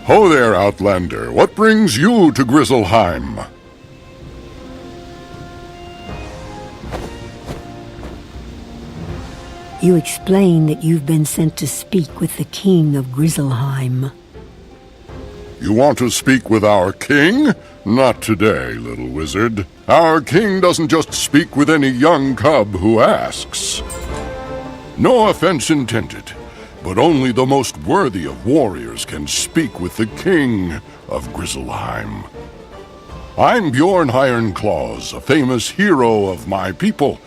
Ho there, Outlander. What brings you to Grizzleheim? You explain that you've been sent to speak with the king of Grizzleheim. You want to speak with our king? Not today, little wizard. Our king doesn't just speak with any young cub who asks. No offense intended, but only the most worthy of warriors can speak with the king of Grizzleheim. I'm Bjorn Ironclaws, a famous hero of my people.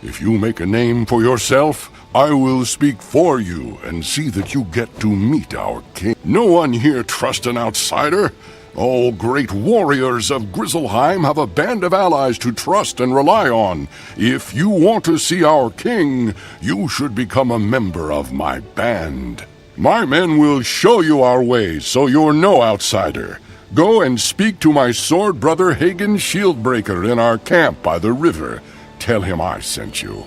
If you make a name for yourself, I will speak for you and see that you get to meet our king. No one here trusts an outsider. All great warriors of Grizzleheim have a band of allies to trust and rely on. If you want to see our king, you should become a member of my band. My men will show you our ways, so you're no outsider. Go and speak to my sword brother Hagen Shieldbreaker in our camp by the river. Tell him I sent you.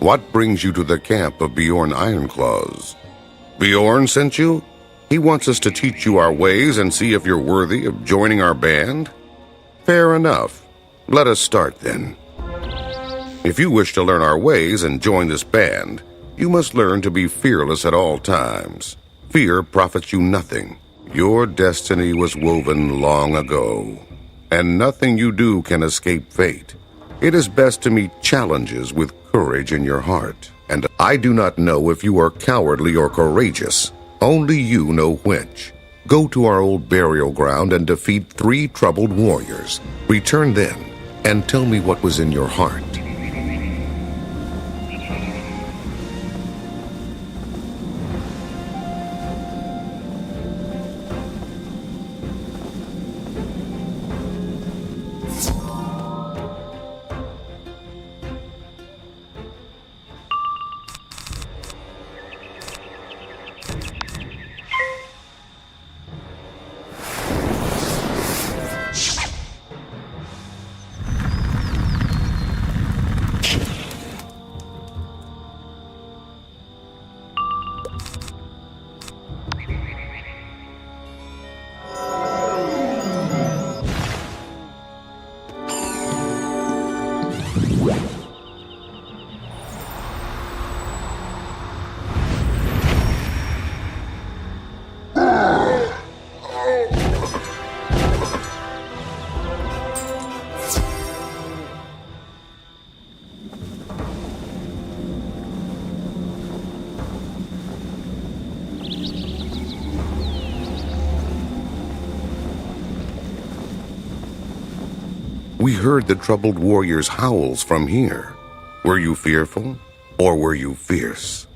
What brings you to the camp of Bjorn Ironclaws? Bjorn sent you? He wants us to teach you our ways and see if you're worthy of joining our band? Fair enough. Let us start then. If you wish to learn our ways and join this band, you must learn to be fearless at all times. Fear profits you nothing. Your destiny was woven long ago, and nothing you do can escape fate. It is best to meet challenges with courage in your heart, and I do not know if you are cowardly or courageous. Only you know which. Go to our old burial ground and defeat 3 troubled warriors. Return then, and tell me what was in your heart. We heard the troubled warriors' howls from here. Were you fearful, or were you fierce?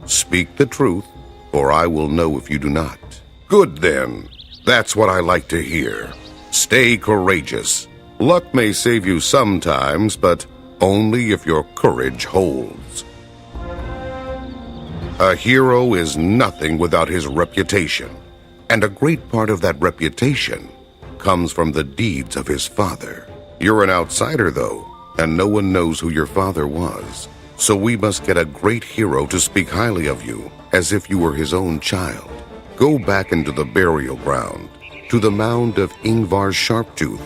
Speak the truth, or I will know if you do not. Good then. That's what I like to hear. Stay courageous. Luck may save you sometimes, but only if your courage holds. A hero is nothing without his reputation, and a great part of that reputation comes from the deeds of his father. You're an outsider, though, and no one knows who your father was. So we must get a great hero to speak highly of you, as if you were his own child. Go back into the burial ground, to the mound of Ingvar Sharptooth.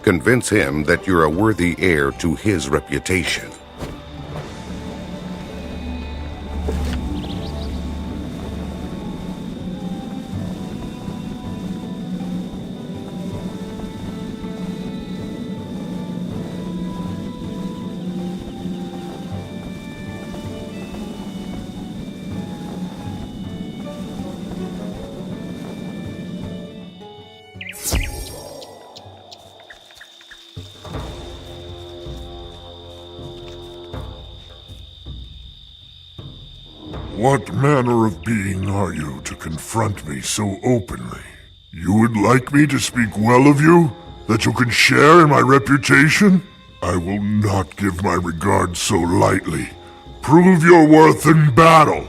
Convince him that you're a worthy heir to his reputation. What manner of being are you to confront me so openly? You would like me to speak well of you? That you can share in my reputation? I will not give my regard so lightly. Prove your worth in battle!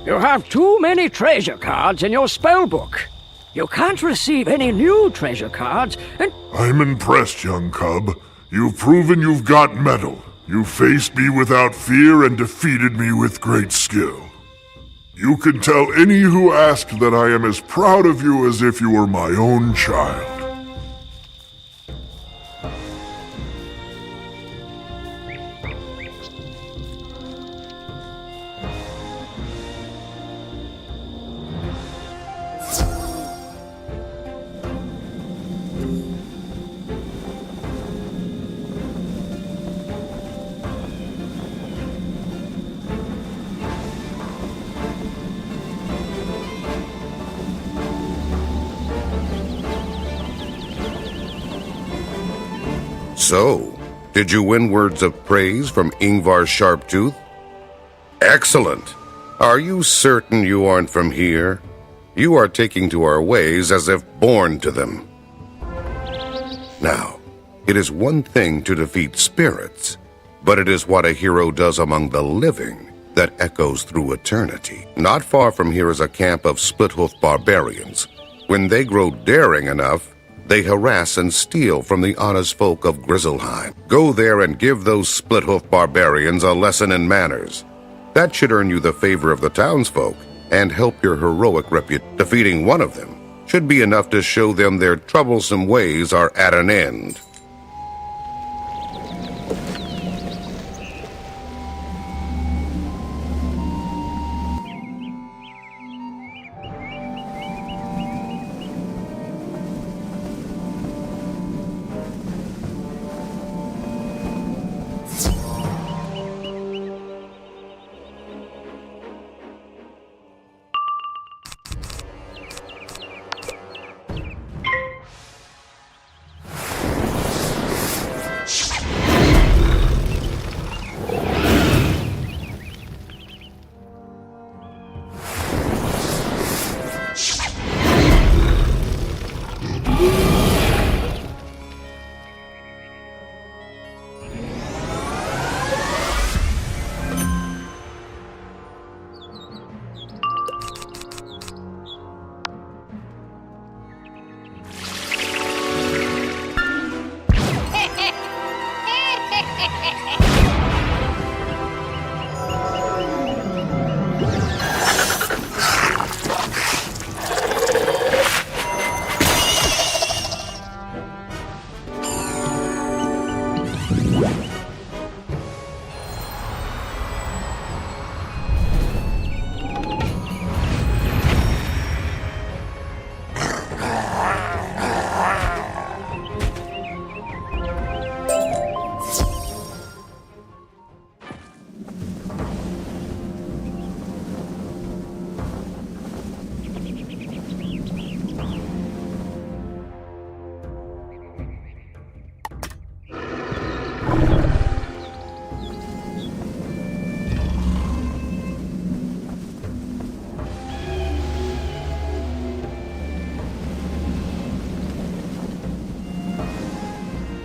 You have too many treasure cards in your spellbook. You can't receive any new treasure cards, and... I'm impressed, young cub. You've proven you've got mettle. You faced me without fear and defeated me with great skill. You can tell any who ask that I am as proud of you as if you were my own child. So, did you win words of praise from Ingvar Sharptooth? Excellent! Are you certain you aren't from here? You are taking to our ways as if born to them. Now, it is one thing to defeat spirits, but it is what a hero does among the living that echoes through eternity. Not far from here is a camp of split-hoof barbarians. When they grow daring enough, they harass and steal from the honest folk of Grizzleheim. Go there and give those split-hoof barbarians a lesson in manners. That should earn you the favor of the townsfolk and help your heroic reputation. Defeating one of them should be enough to show them their troublesome ways are at an end.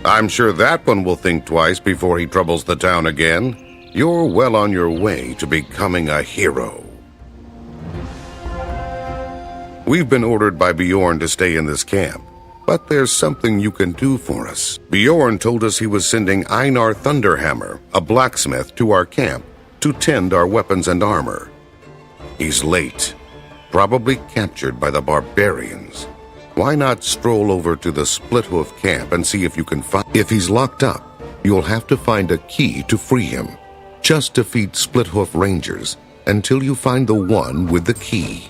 I'm sure that one will think twice before he troubles the town again. You're well on your way to becoming a hero. We've been ordered by Bjorn to stay in this camp, but there's something you can do for us. Bjorn told us he was sending Einar Thunderhammer, a blacksmith, to our camp to tend our weapons and armor. He's late, probably captured by the barbarians. Why not stroll over to the Splithoof camp and see if you can find... If he's locked up, you'll have to find a key to free him. Just defeat Splithoof Rangers until you find the one with the key.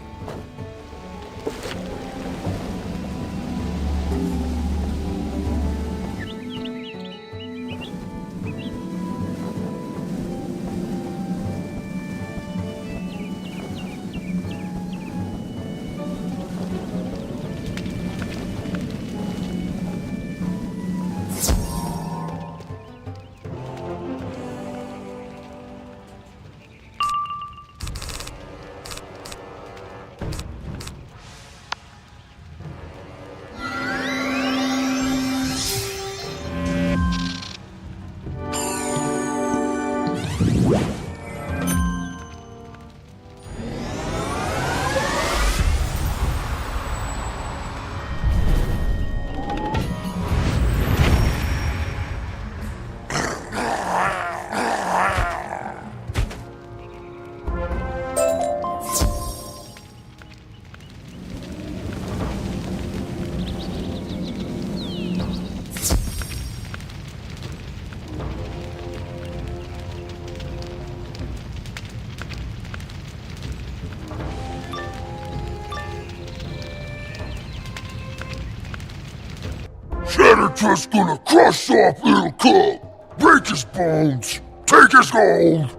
Just gonna crush off little cub, break his bones, take his gold.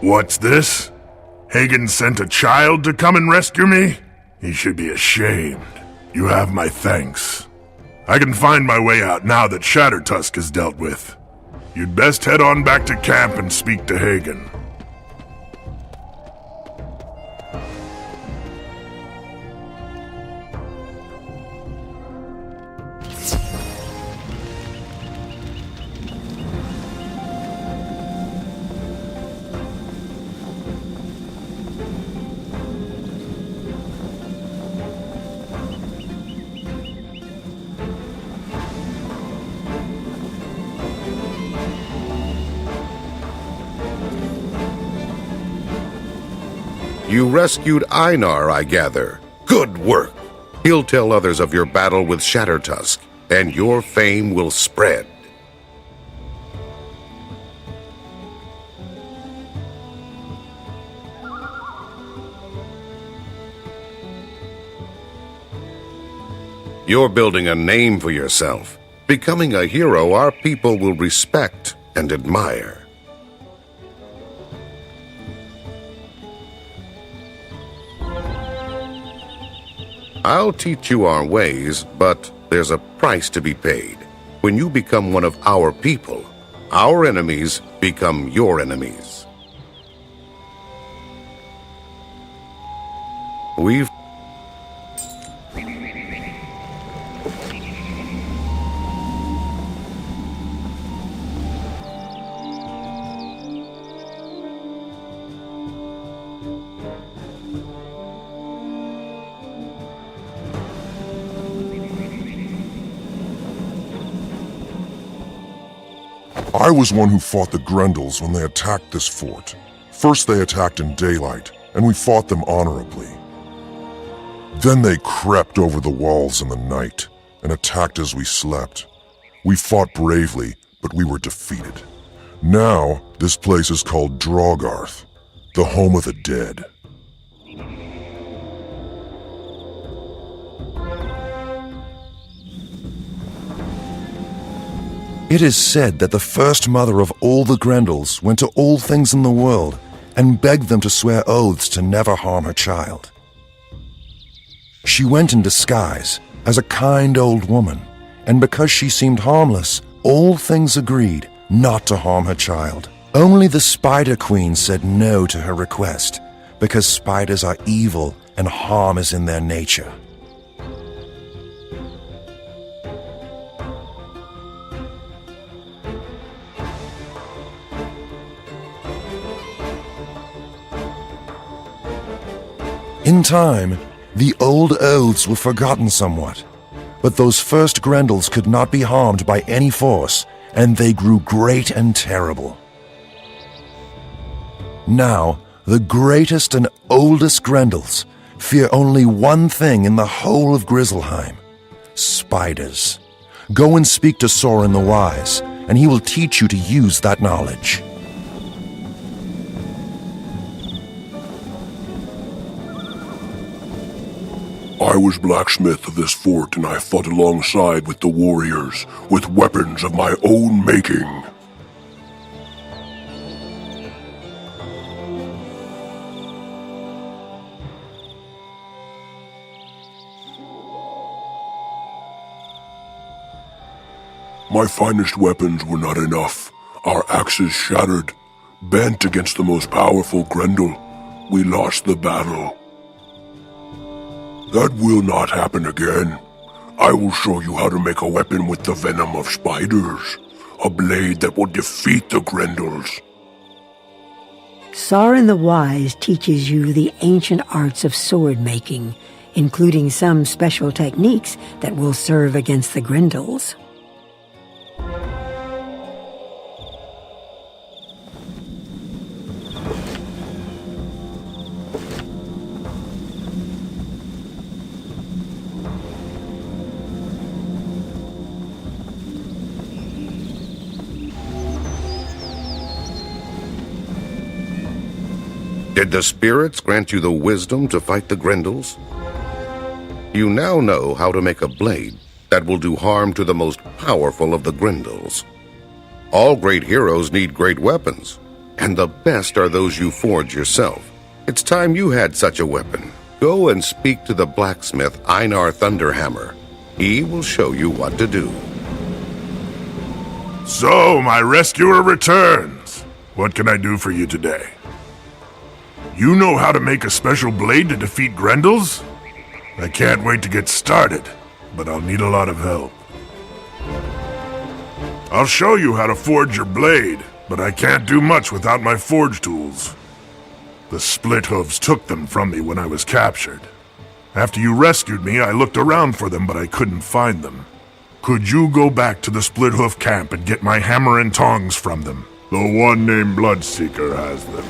What's this? Hagen sent a child to come and rescue me? He should be ashamed. You have my thanks. I can find my way out now that Shattertusk is dealt with. You'd best head on back to camp and speak to Hagen. You rescued Einar, I gather. Good work. He'll tell others of your battle with Shattertusk, and your fame will spread. You're building a name for yourself, becoming a hero our people will respect and admire. I'll teach you our ways, but there's a price to be paid. When you become one of our people, our enemies become your enemies. We've I was one who fought the Grendels when they attacked this fort. First they attacked in daylight, and we fought them honorably. Then they crept over the walls in the night, and attacked as we slept. We fought bravely, but we were defeated. Now, this place is called Drogarth, the home of the dead. It is said that the first mother of all the Grendels went to all things in the world and begged them to swear oaths to never harm her child. She went in disguise as a kind old woman, and because she seemed harmless, all things agreed not to harm her child. Only the Spider Queen said no to her request, because spiders are evil and harm is in their nature. In time, the old oaths were forgotten somewhat, but those first Grendels could not be harmed by any force, and they grew great and terrible. Now, the greatest and oldest Grendels fear only one thing in the whole of Grizzleheim: spiders. Go and speak to Sorin the Wise, and he will teach you to use that knowledge. I was blacksmith of this fort, and I fought alongside with the warriors, with weapons of my own making. My finest weapons were not enough. Our axes shattered, bent against the most powerful Grendel. We lost the battle. That will not happen again. I will show you how to make a weapon with the venom of spiders. A blade that will defeat the Grendels. Sorin the Wise teaches you the ancient arts of sword making, including some special techniques that will serve against the Grendels. Did the spirits grant you the wisdom to fight the Grendels? You now know how to make a blade that will do harm to the most powerful of the Grendels. All great heroes need great weapons, and the best are those you forge yourself. It's time you had such a weapon. Go and speak to the blacksmith Einar Thunderhammer. He will show you what to do. So, my rescuer returns. What can I do for you today? You know how to make a special blade to defeat Grendels? I can't wait to get started, but I'll need a lot of help. I'll show you how to forge your blade, but I can't do much without my forge tools. The Split Hooves took them from me when I was captured. After you rescued me, I looked around for them, but I couldn't find them. Could you go back to the Split Hoof camp and get my hammer and tongs from them? The one named Bloodseeker has them.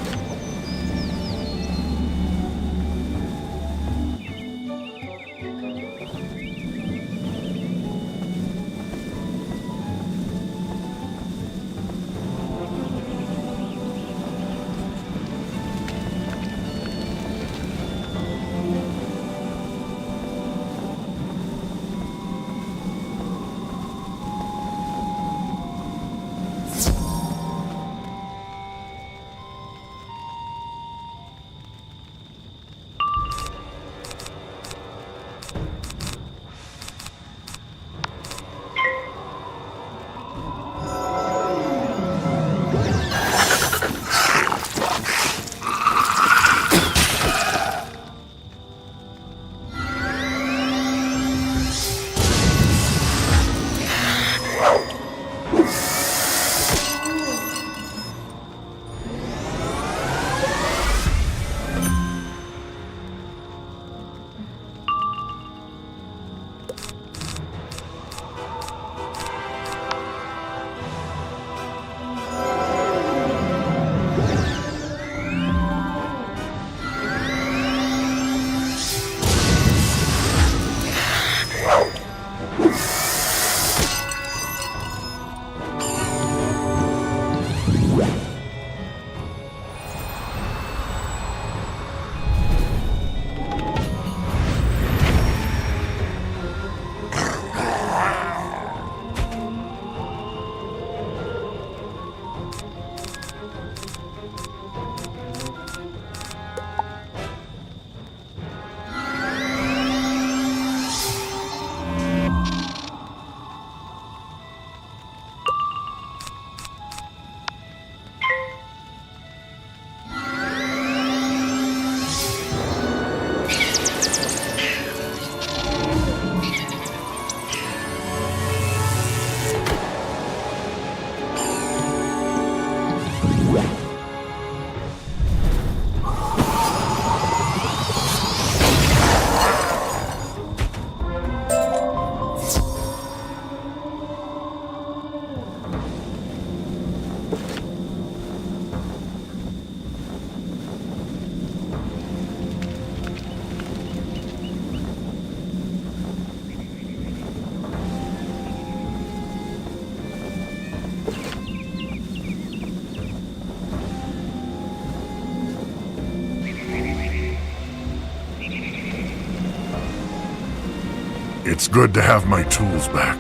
It's good to have my tools back.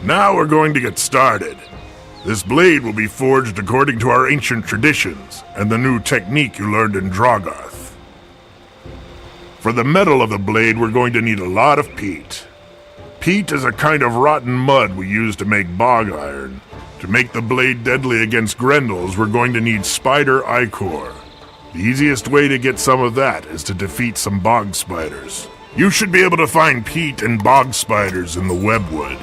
Now we're going to get started. This blade will be forged according to our ancient traditions and the new technique you learned in Drogarth. For the metal of the blade, we're going to need a lot of peat. Peat is a kind of rotten mud we use to make bog iron. To make the blade deadly against Grendels, we're going to need spider ichor. The easiest way to get some of that is to defeat some bog spiders. You should be able to find peat and bog spiders in the webwood.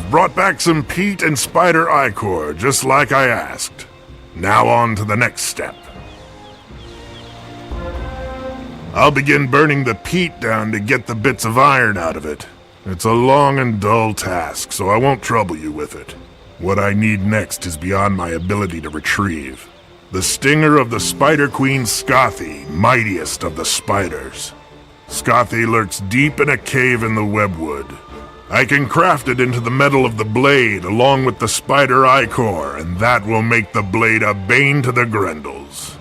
Brought back some peat and spider ichor, just like I asked. Now on to the next step. I'll begin burning the peat down to get the bits of iron out of it. It's a long and dull task, so I won't trouble you with it. What I need next is beyond my ability to retrieve. The stinger of the Spider Queen Scothy, mightiest of the spiders. Scothy lurks deep in a cave in the webwood. I can craft it into the metal of the blade along with the spider ichor, and that will make the blade a bane to the Grendels.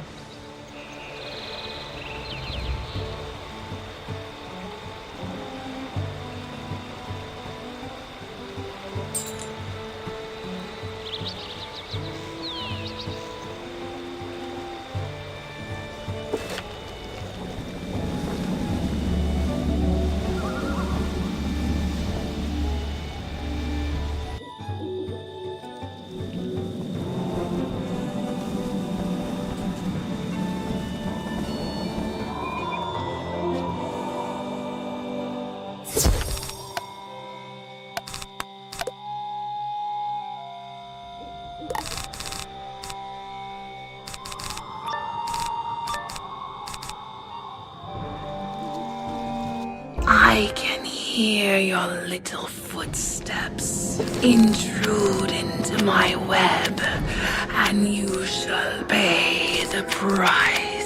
I can hear your little footsteps intrude into my web, and you shall pay the price.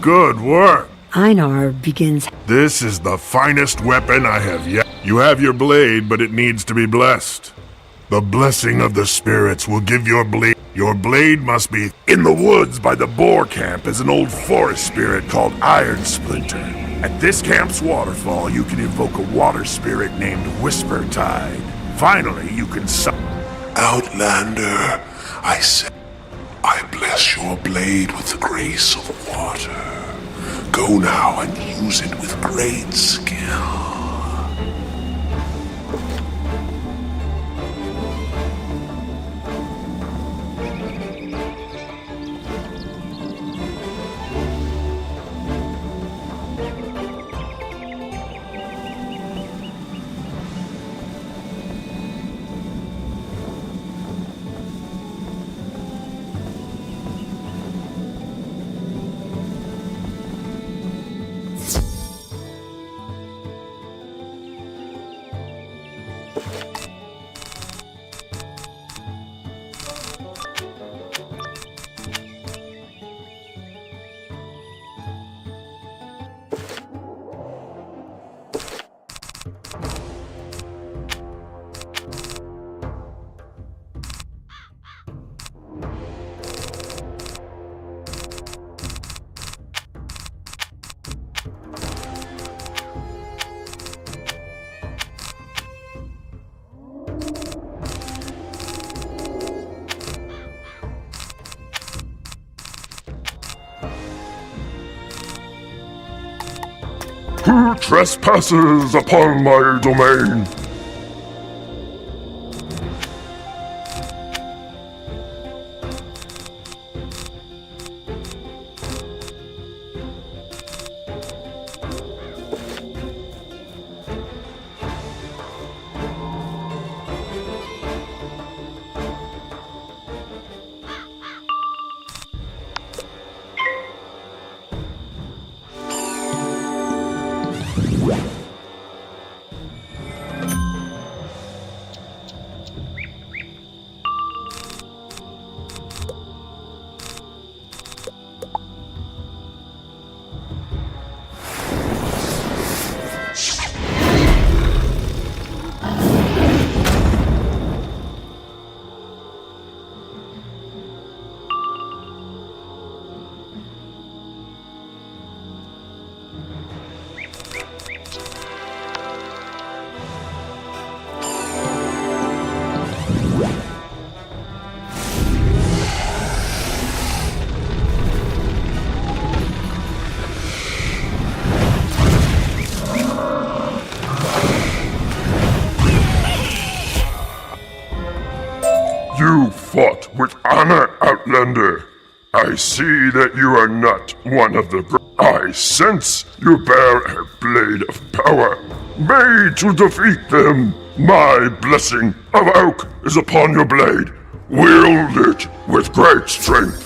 Good work. Einar begins. This is the finest weapon I have yet. You have your blade, but it needs to be blessed. The blessing of the spirits will give your blade. Your blade must be in the woods by the boar camp is an old forest spirit called Iron Splinter. At this camp's waterfall, you can invoke a water spirit named Whisper Tide. Finally, you can Outlander, I say, I bless your blade with the grace of water. Go now and use it with great skill. Who trespasses upon my domain? You fought with honor, Outlander. I see that you are not one of the I sense you bear a blade of power, made to defeat them. My blessing of oak is upon your blade. Wield it with great strength.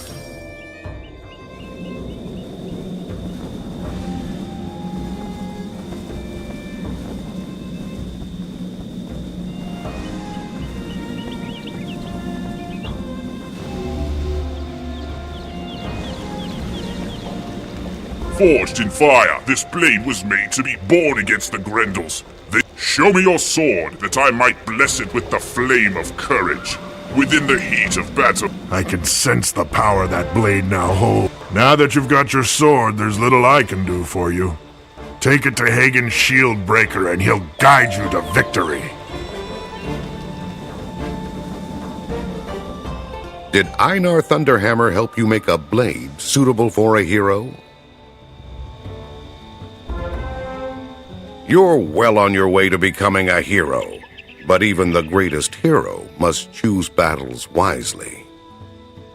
Forged in fire, this blade was made to be born against the Grendels. Show me your sword, that I might bless it with the flame of courage. Within the heat of battle, I can sense the power that blade now holds. Now that you've got your sword, there's little I can do for you. Take it to Hagen's shield breaker and he'll guide you to victory. Did Einar Thunderhammer help you make a blade suitable for a hero? You're well on your way to becoming a hero, but even the greatest hero must choose battles wisely.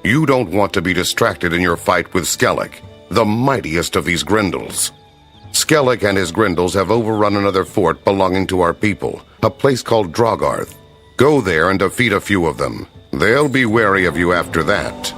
You don't want to be distracted in your fight with Skellig, the mightiest of these Grendels. Skellig and his Grendels have overrun another fort belonging to our people, a place called Drogarth. Go there and defeat a few of them. They'll be wary of you after that.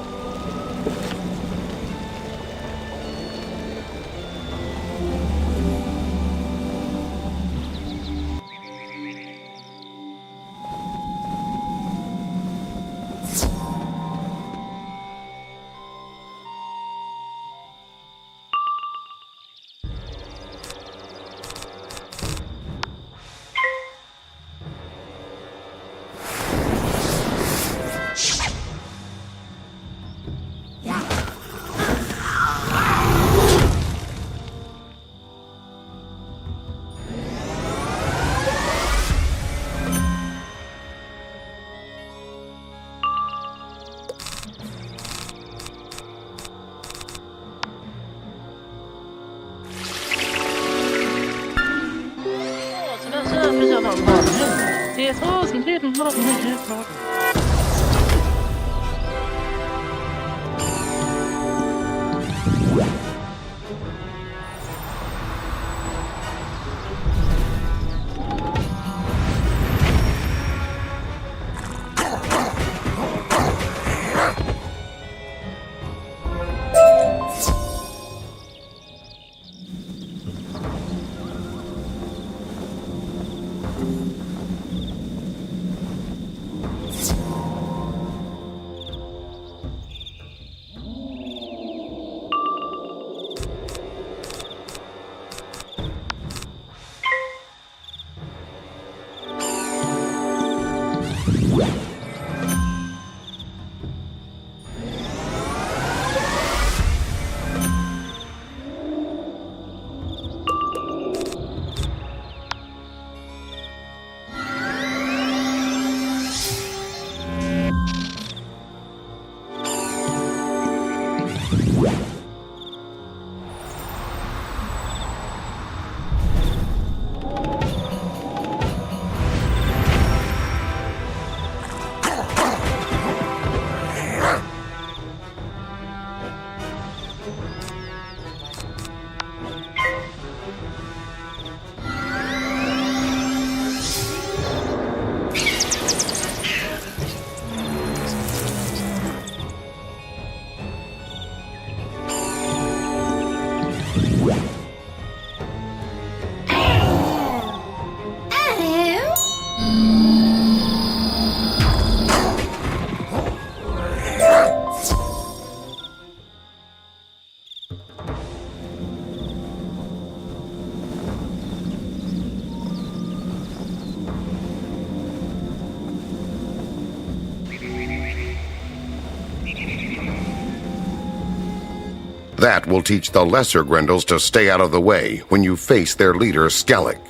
That will teach the lesser Grendels to stay out of the way when you face their leader, Skellig.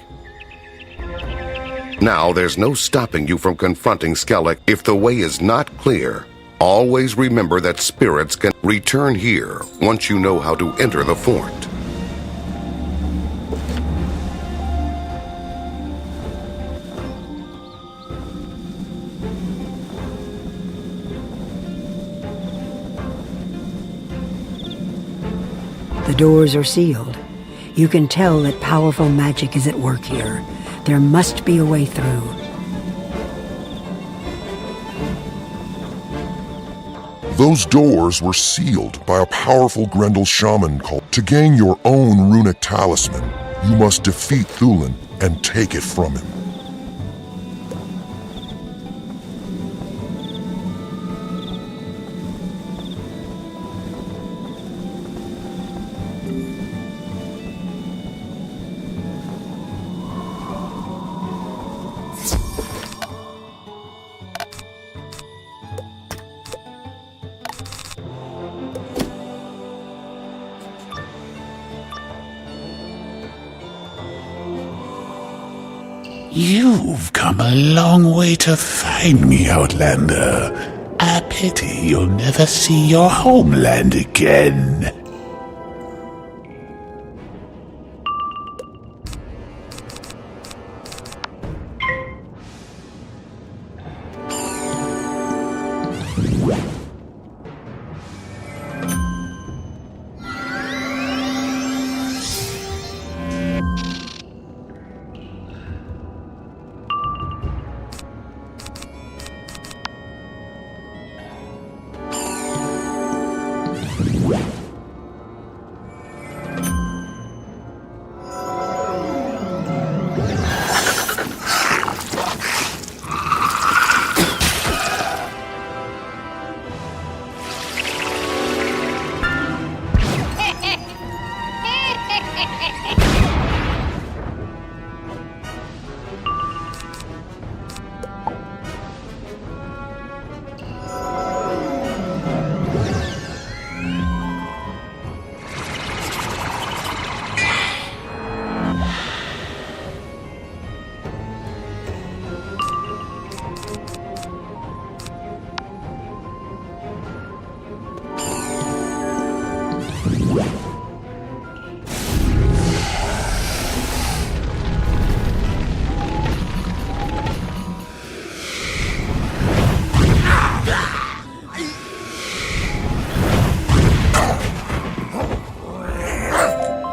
Now there's no stopping you from confronting Skellig. If the way is not clear, always remember that spirits can return here once you know how to enter the fort. The doors are sealed. You can tell that powerful magic is at work here. There must be a way through. Those doors were sealed by a powerful Grendel shaman called. To gain your own runic talisman, you must defeat Thulin and take it from him. You've come a long way to find me, Outlander. A pity you'll never see your homeland again.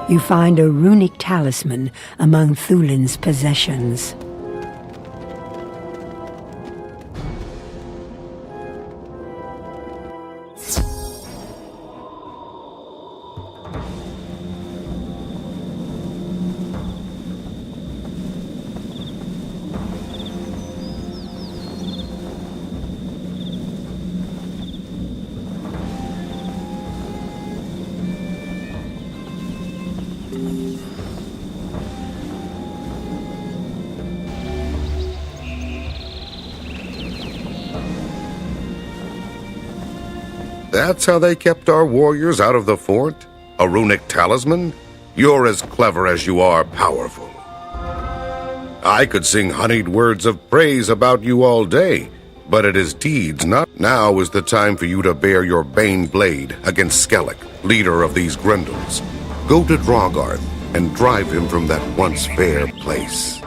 You find a runic talisman among Thulin's possessions. That's how they kept our warriors out of the fort? A runic talisman? You're as clever as you are powerful. I could sing honeyed words of praise about you all day, but it is deeds, not. Now is the time for you to bear your Bane blade against Skellig, leader of these Grendels. Go to Drogarth and drive him from that once fair place.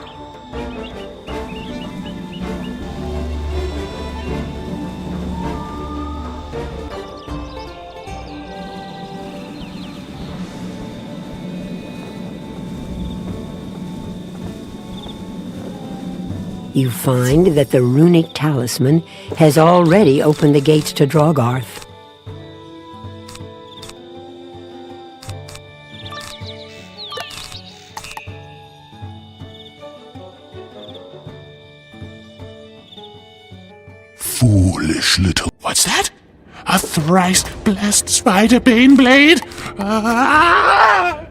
You find that the runic talisman has already opened the gates to Drogarth. Foolish little... What's that? A thrice-blessed spider-bane blade? Ah!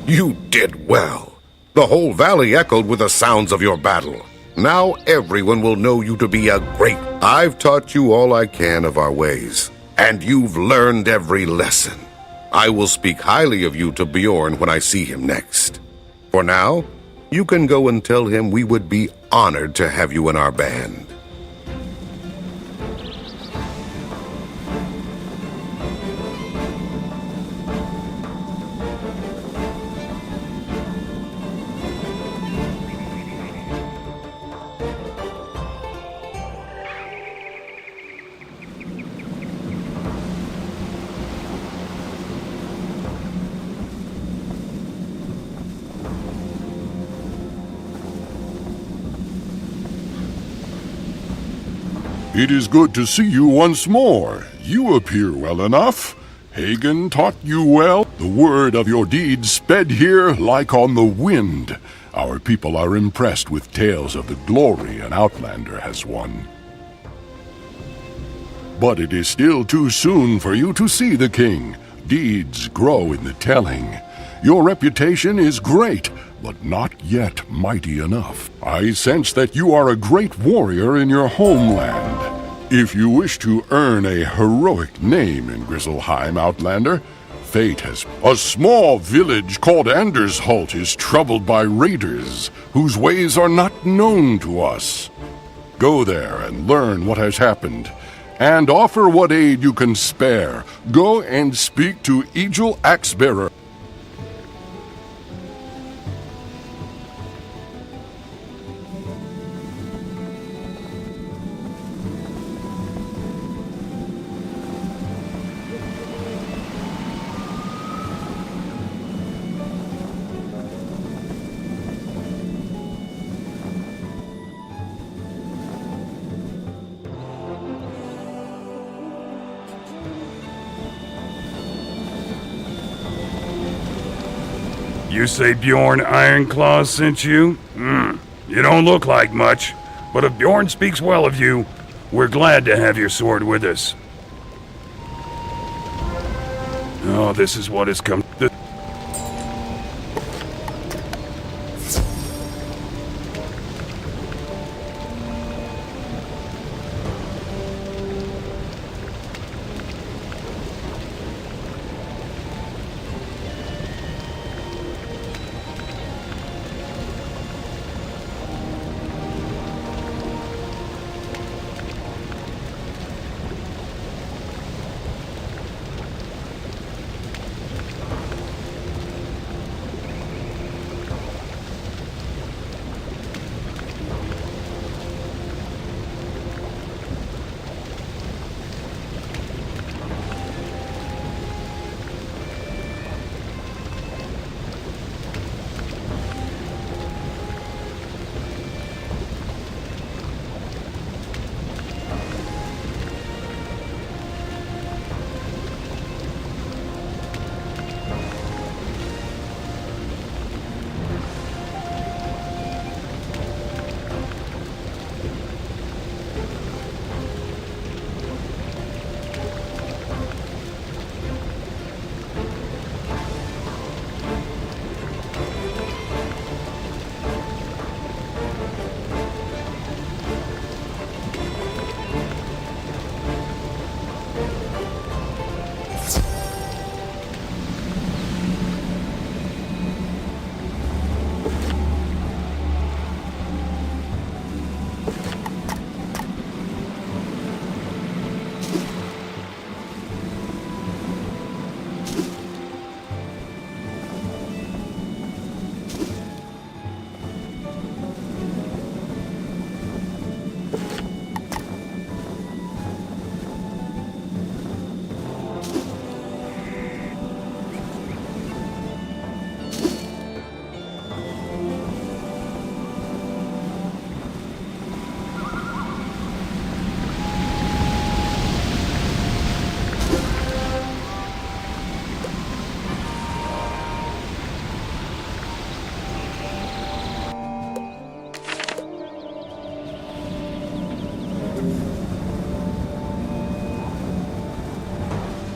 You did well. The whole valley echoed with the sounds of your battle. Now everyone will know you to be a great... I've taught you all I can of our ways, and you've learned every lesson. I will speak highly of you to Bjorn when I see him next. For now, you can go and tell him we would be honored to have you in our band. It is good to see you once more. You appear well enough. Hagen taught you well. The word of your deeds sped here like on the wind. Our people are impressed with tales of the glory an Outlander has won. But it is still too soon for you to see the king. Deeds grow in the telling. Your reputation is great, but not yet mighty enough. I sense that you are a great warrior in your homeland. If you wish to earn a heroic name in Grizzleheim, Outlander, fate has... A small village called Andersholt is troubled by raiders, whose ways are not known to us. Go there and learn what has happened, and offer what aid you can spare. Go and speak to Egil Axebearer. You say Bjorn Ironclaw sent you? You don't look like much, but if Bjorn speaks well of you, we're glad to have your sword with us. Oh, this is what has come...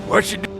What you do?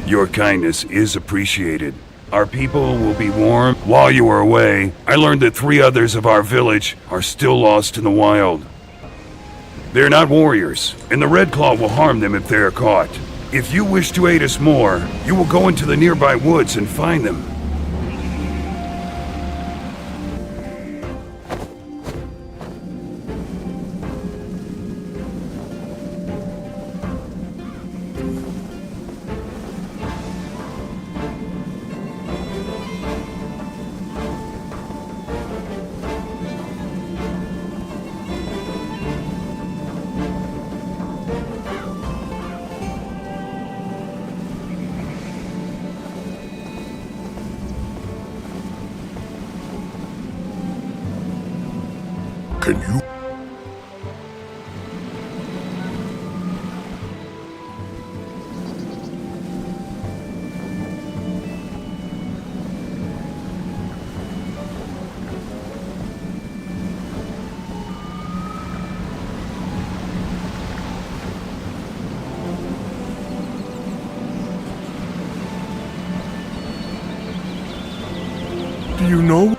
Your kindness is appreciated. Our people will be warm. While you are away, I learned that 3 others of our village are still lost in the wild. They're not warriors, and the Red Claw will harm them if they are caught. If you wish to aid us more, you will go into the nearby woods and find them. Can you? Do you know?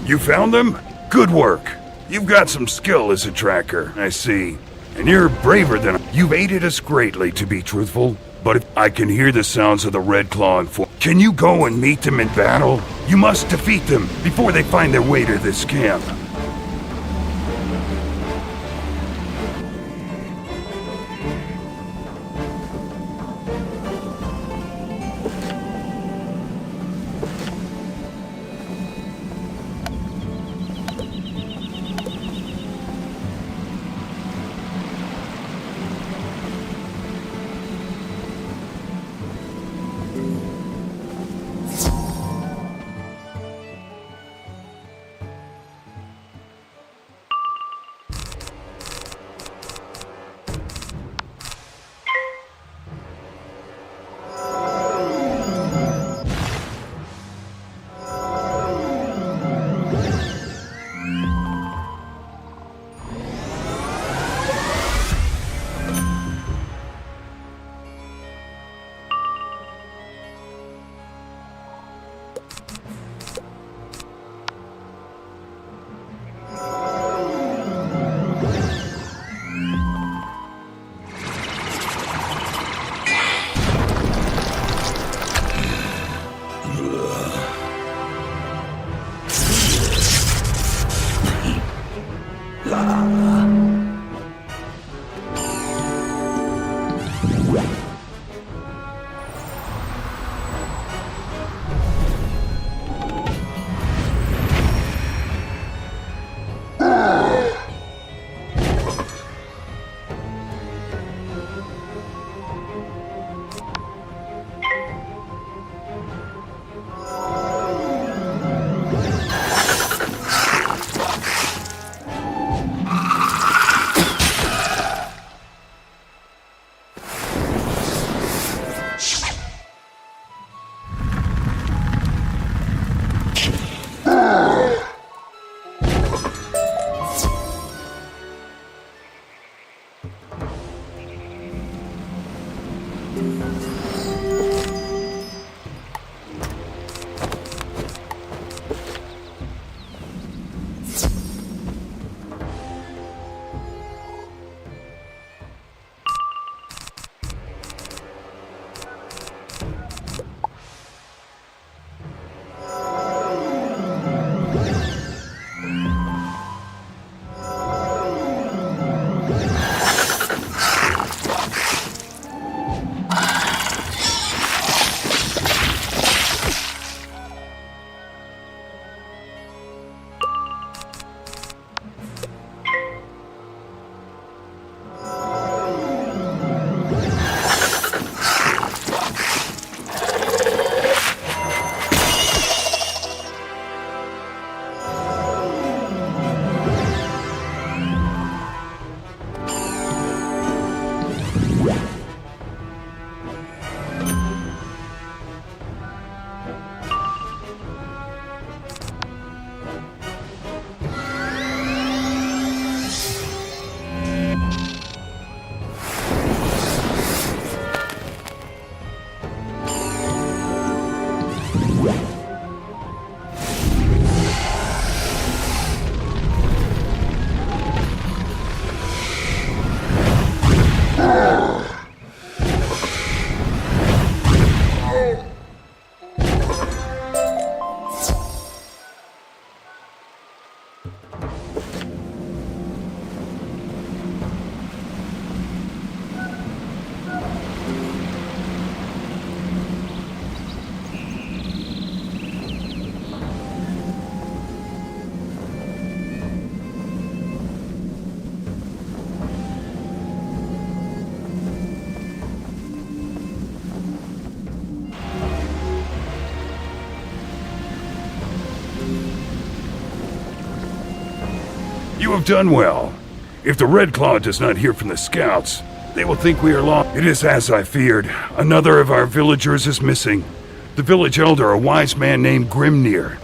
You found them? Good work. You've got some skill as a tracker, I see. And you're braver than... You've aided us greatly, to be truthful. But if I can hear the sounds of the Red Claw and Can you go and meet them in battle? You must defeat them before they find their way to this camp. You have done well. If the Red Claw does not hear from the scouts, they will think we are lost. It is as I feared. Another of our villagers is missing. The village elder, a wise man named Grimnir,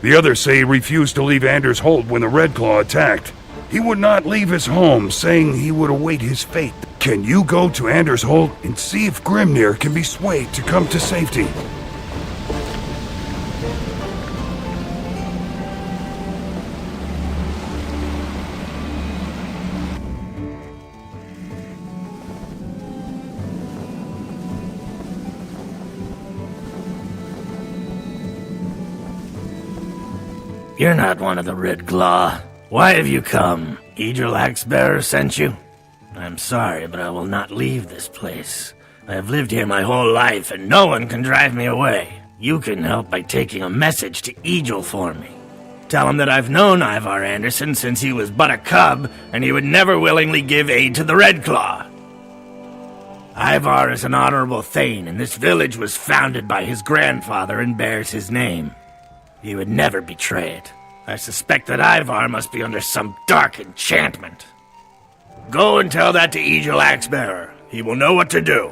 the others say he refused to leave Anders Holt when the Red Claw attacked. He would not leave his home, saying he would await his fate. Can you go to Anders Holt and see if Grimnir can be swayed to come to safety? You're not one of the Red Claw. Why have you come? Eagle Axebearer sent you? I'm sorry, but I will not leave this place. I have lived here my whole life, and no one can drive me away. You can help by taking a message to Eagle for me. Tell him that I've known Ivar Anderson since he was but a cub, and he would never willingly give aid to the Red Claw. Ivar is an honorable thane, and this village was founded by his grandfather and bears his name. He would never betray it. I suspect that Ivar must be under some dark enchantment. Go and tell that to Eagle Axebearer. He will know what to do.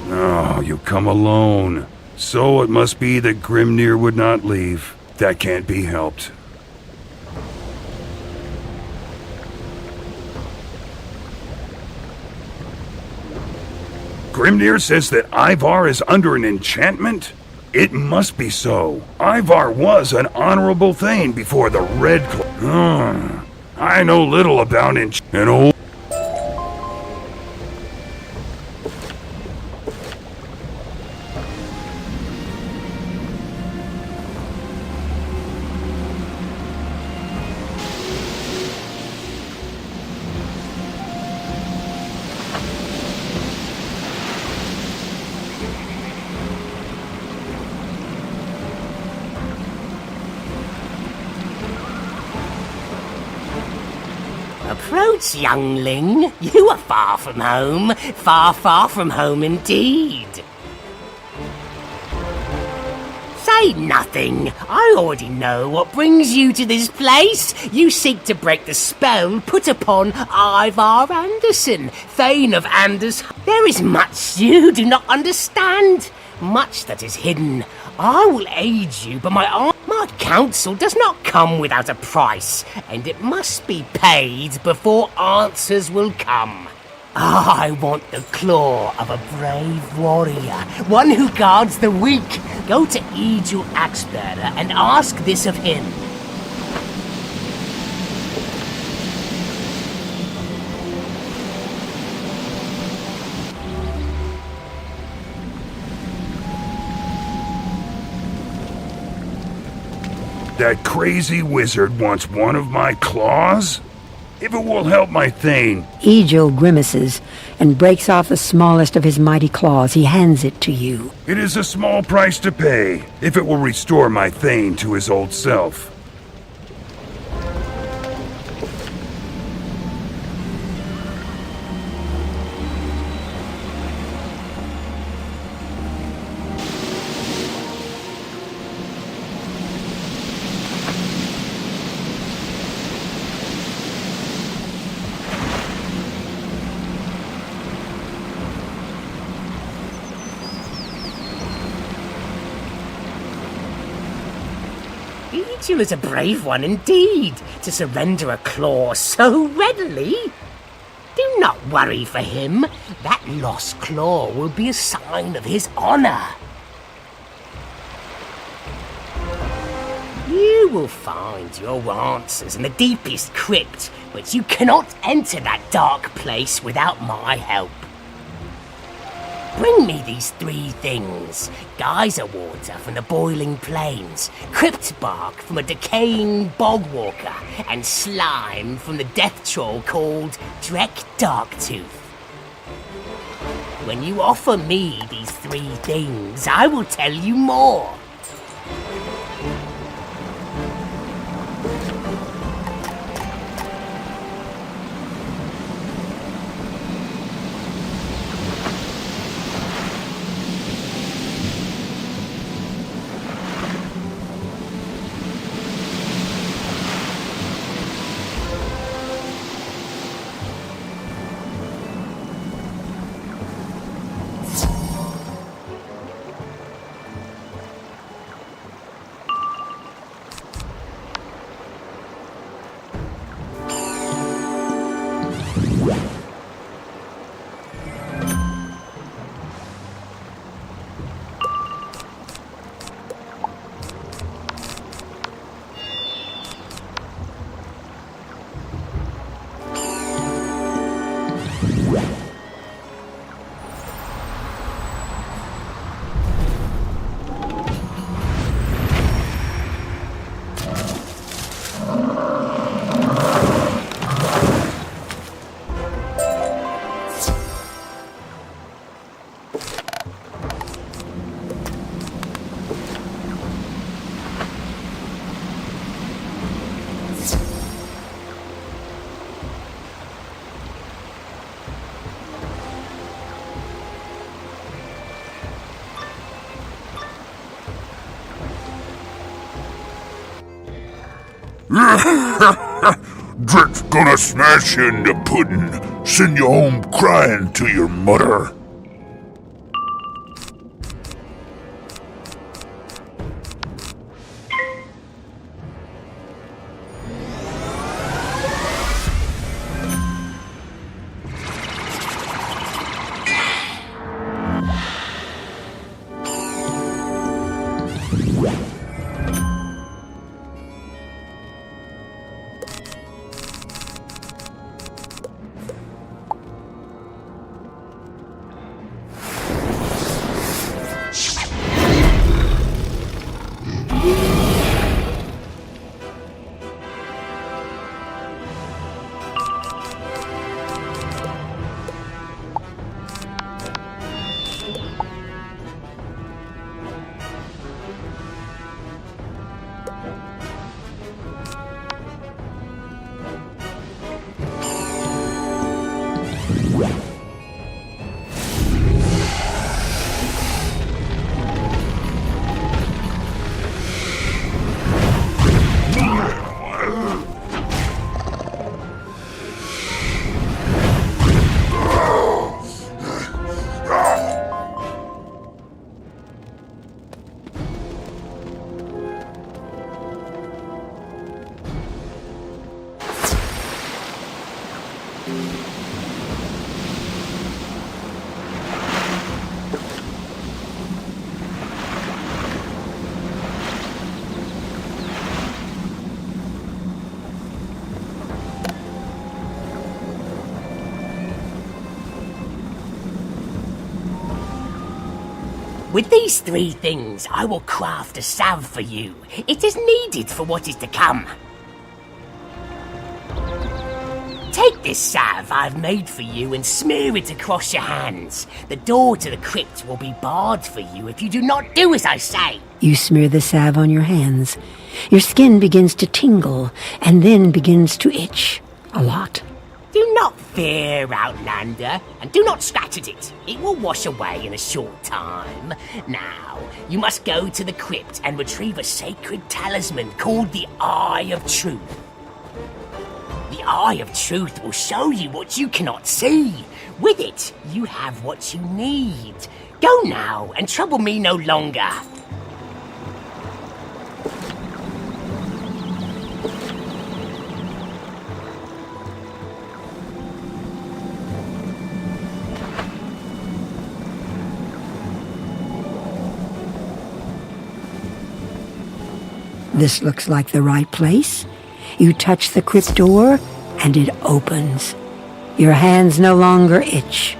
Oh, you come alone. So it must be that Grimnir would not leave. That can't be helped. Grimnir says that Ivar is under an enchantment? It must be so. Ivar was an honorable thane before the Red Claw. I know little about an old... Approach, youngling. You are far from home. Far, far from home indeed. Say nothing. I already know what brings you to this place. You seek to break the spell put upon Ivar Anderson, Thane of Anders. There is much you do not understand. Much that is hidden. I will aid you, but my counsel does not come without a price, and it must be paid before answers will come. I want the claw of a brave warrior, one who guards the weak. Go to Eagle Axebearer and ask this of him. That crazy wizard wants one of my claws? If it will help my thane... Eagle grimaces and breaks off the smallest of his mighty claws. He hands it to you. It is a small price to pay, if it will restore my thane to his old self. Egil is a brave one indeed, to surrender a claw so readily. Do not worry for him. That lost claw will be a sign of his honor. You will find your answers in the deepest crypt, but you cannot enter that dark place without my help. Bring me these 3 things: geyser water from the boiling plains, crypt bark from a decaying bog walker, and slime from the death troll called Drek Darktooth. When you offer me these 3 things, I will tell you more. Drek's gonna smash you in the pudding, send you home crying to your mother. With these 3 things, I will craft a salve for you. It is needed for what is to come. Take this salve I've made for you and smear it across your hands. The door to the crypt will be barred for you if you do not do as I say. You smear the salve on your hands. Your skin begins to tingle and then begins to itch a lot. Do not fear, Outlander, and do not scratch at it. It will wash away in a short time. Now, you must go to the crypt and retrieve a sacred talisman called the Eye of Truth. The Eye of Truth will show you what you cannot see. With it, you have what you need. Go now and trouble me no longer. This looks like the right place. You touch the crypt door, and it opens. Your hands no longer itch.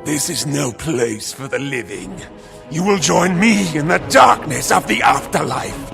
This is no place for the living. You will join me in the darkness of the afterlife.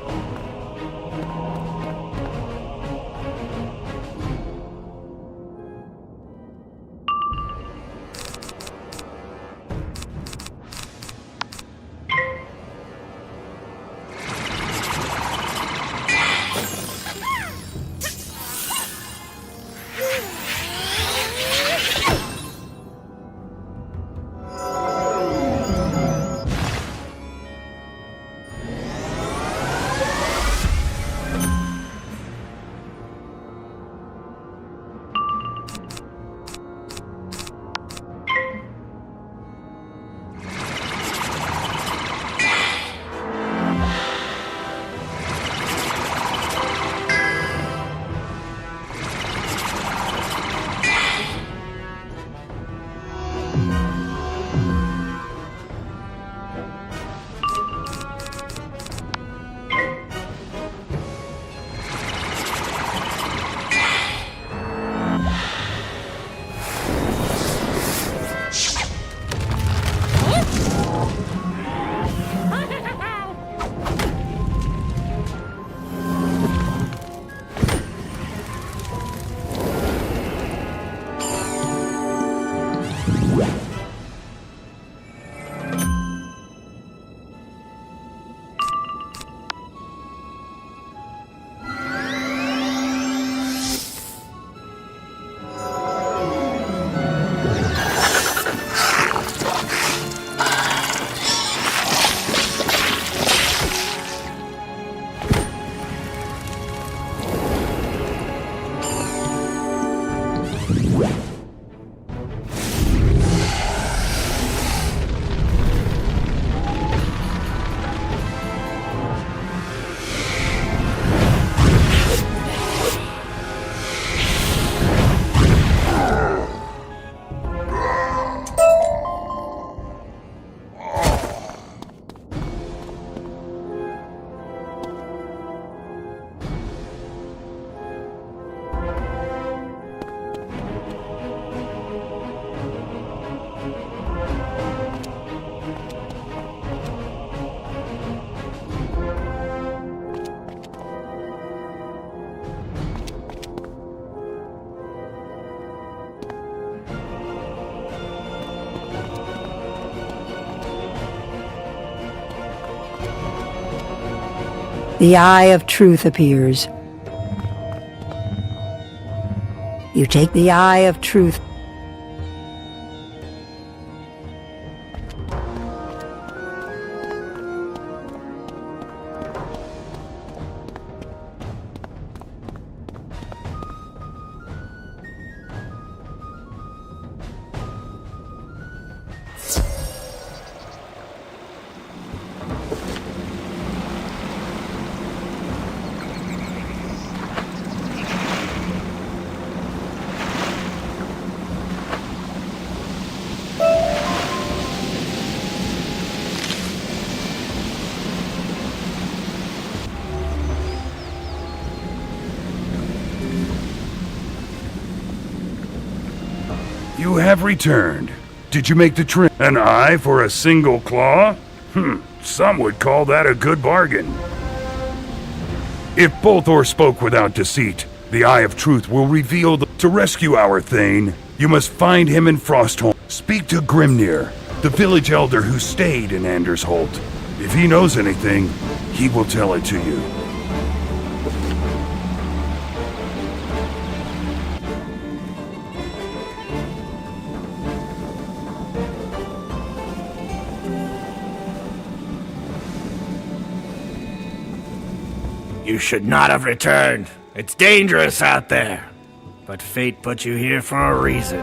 The Eye of Truth appears. You take the Eye of Truth. You have returned. Did you make the trip? An eye for a single claw? Some would call that a good bargain. If Bolthor spoke without deceit, the Eye of Truth will reveal to rescue our Thane, you must find him in Frostholm. Speak to Grimnir, the village elder who stayed in Anders Holt. If he knows anything, he will tell it to you. You should not have returned. It's dangerous out there. But fate put you here for a reason.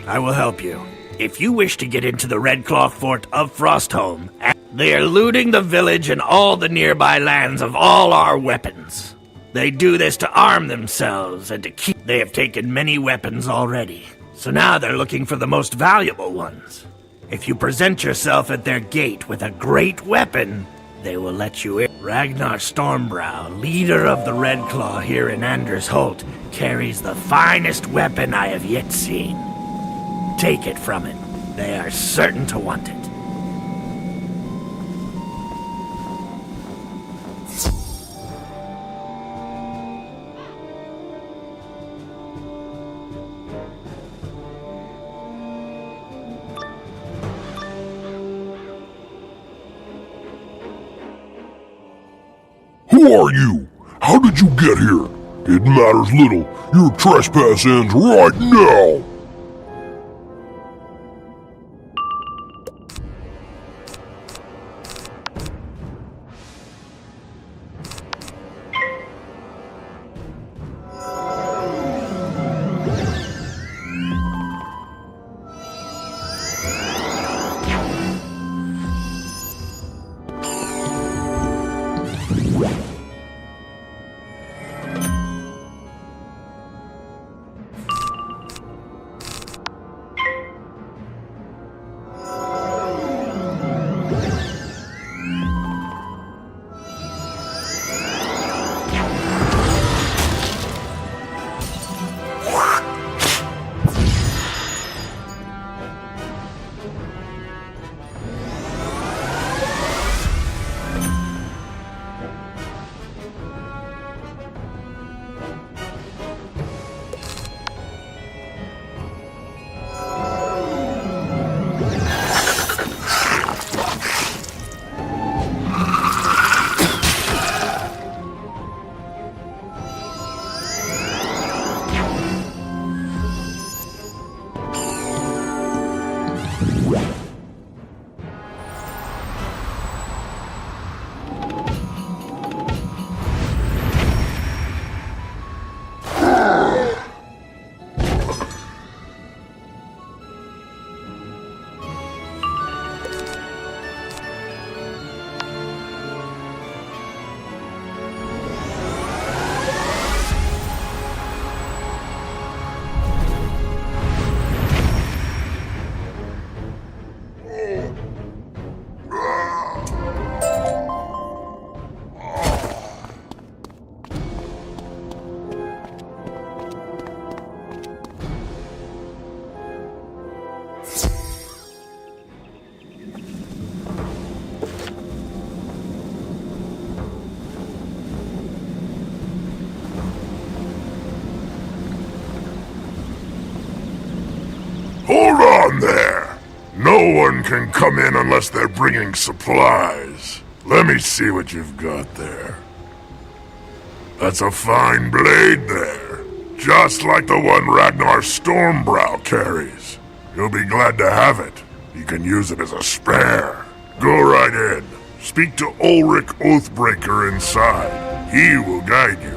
I will help you. If you wish to get into the Red Claw Fort of Frostholm, they are looting the village and all the nearby lands of all our weapons. They do this to arm themselves and to keep. They have taken many weapons already, so now they're looking for the most valuable ones. If you present yourself at their gate with a great weapon, they will let you in. Ragnar Stormbrow, leader of the Red Claw here in Anders Holt, carries the finest weapon I have yet seen. Take it from him. They are certain to want it. Who are you? How did you get here? It matters little. Your trespass ends right now! Hold on there! No one can come in unless they're bringing supplies. Let me see what you've got there. That's a fine blade there. Just like the one Ragnar Stormbrow carries. You'll be glad to have it. You can use it as a spare. Go right in. Speak to Ulrich Oathbreaker inside. He will guide you.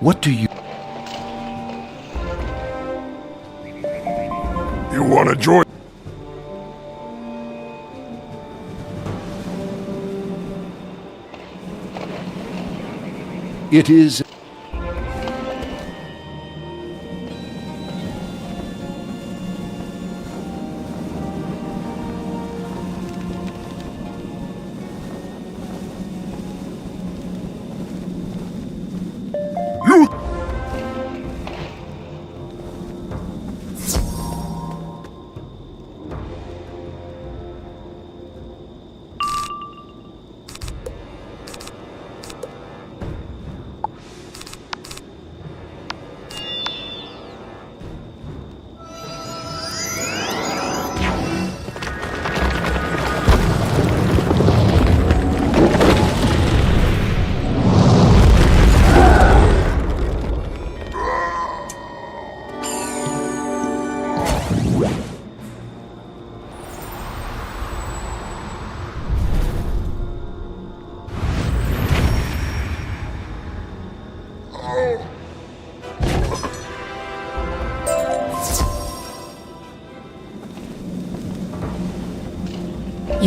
What do you... You want to join? It is...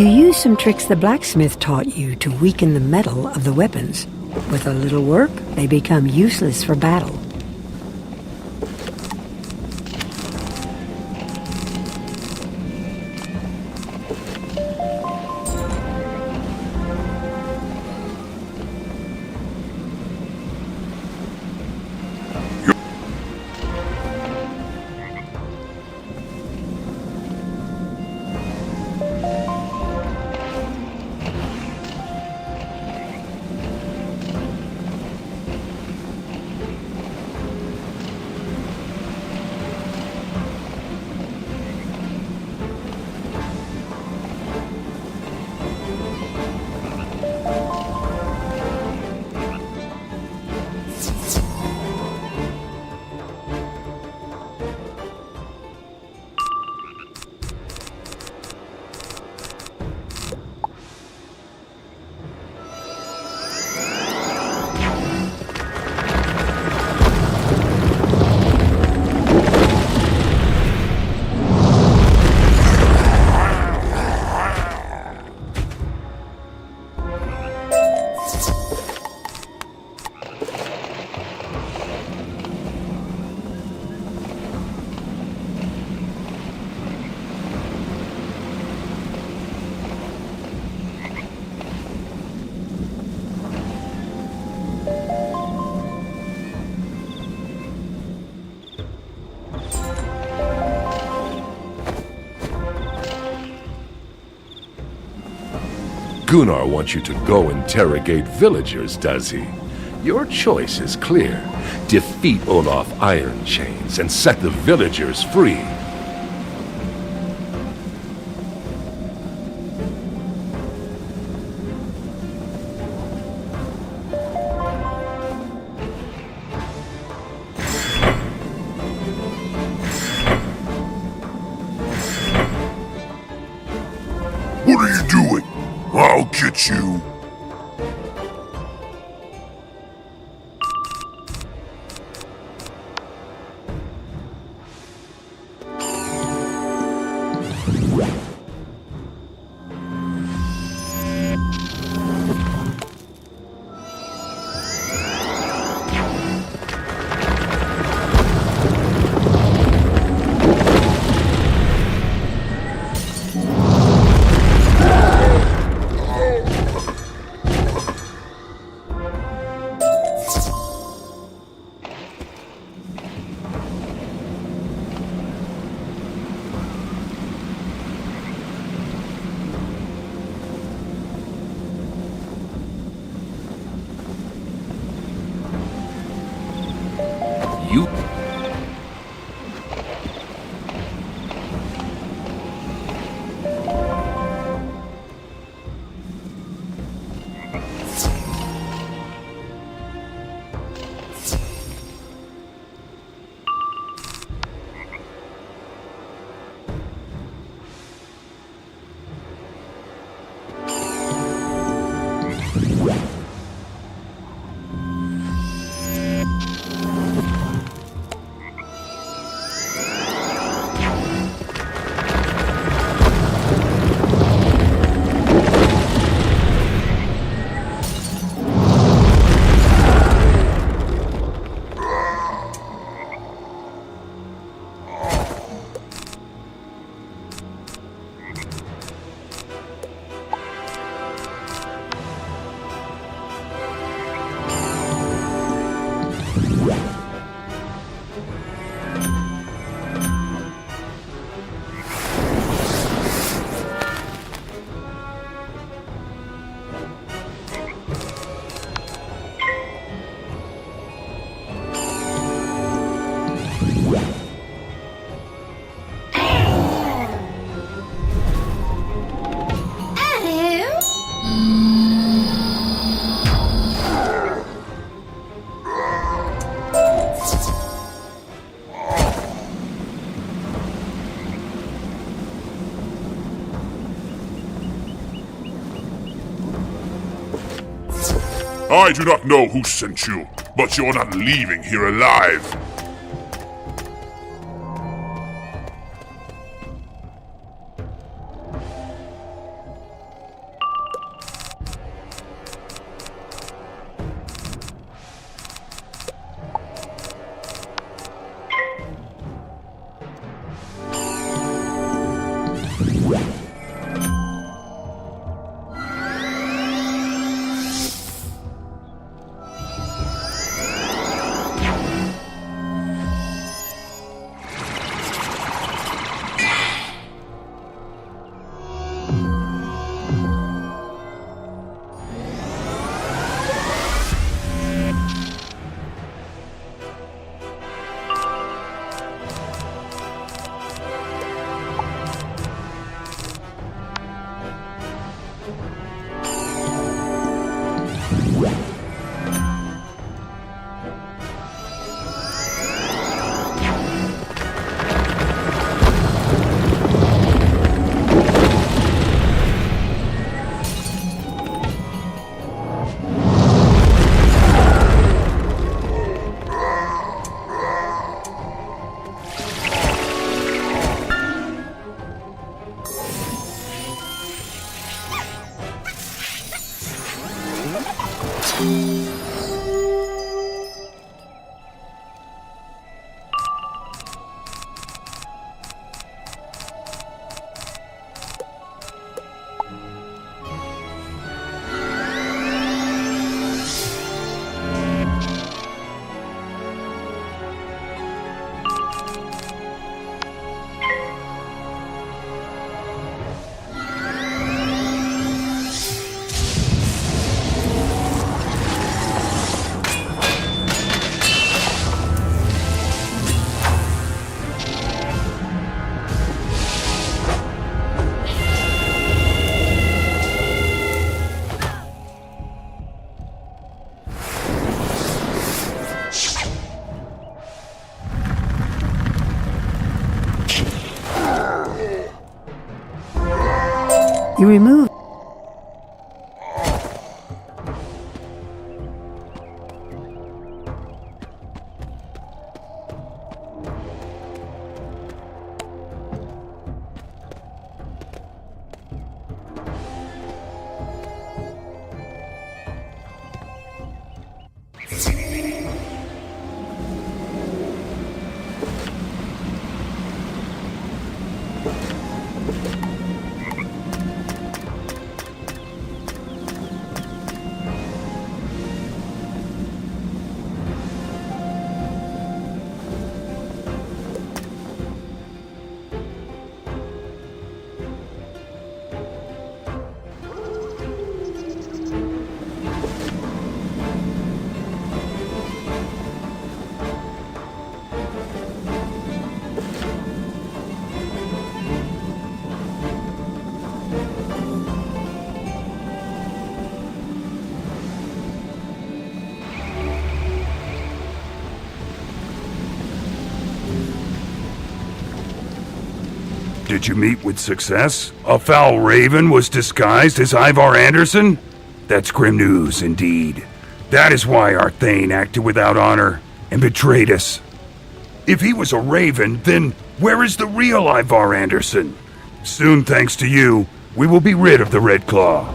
You use some tricks the blacksmith taught you to weaken the metal of the weapons. With a little work, they become useless for battle. Gunnar wants you to go interrogate villagers, does he? Your choice is clear. Defeat Olaf Ironchains and set the villagers free. What are you doing? I'll get you. You... I do not know who sent you, but you're not leaving here alive. You remove Did you meet with success? A foul raven was disguised as Ivar Anderson? That's grim news indeed. That is why our Thane acted without honor and betrayed us. If he was a raven, then where is the real Ivar Anderson? Soon, thanks to you, we will be rid of the Red Claw.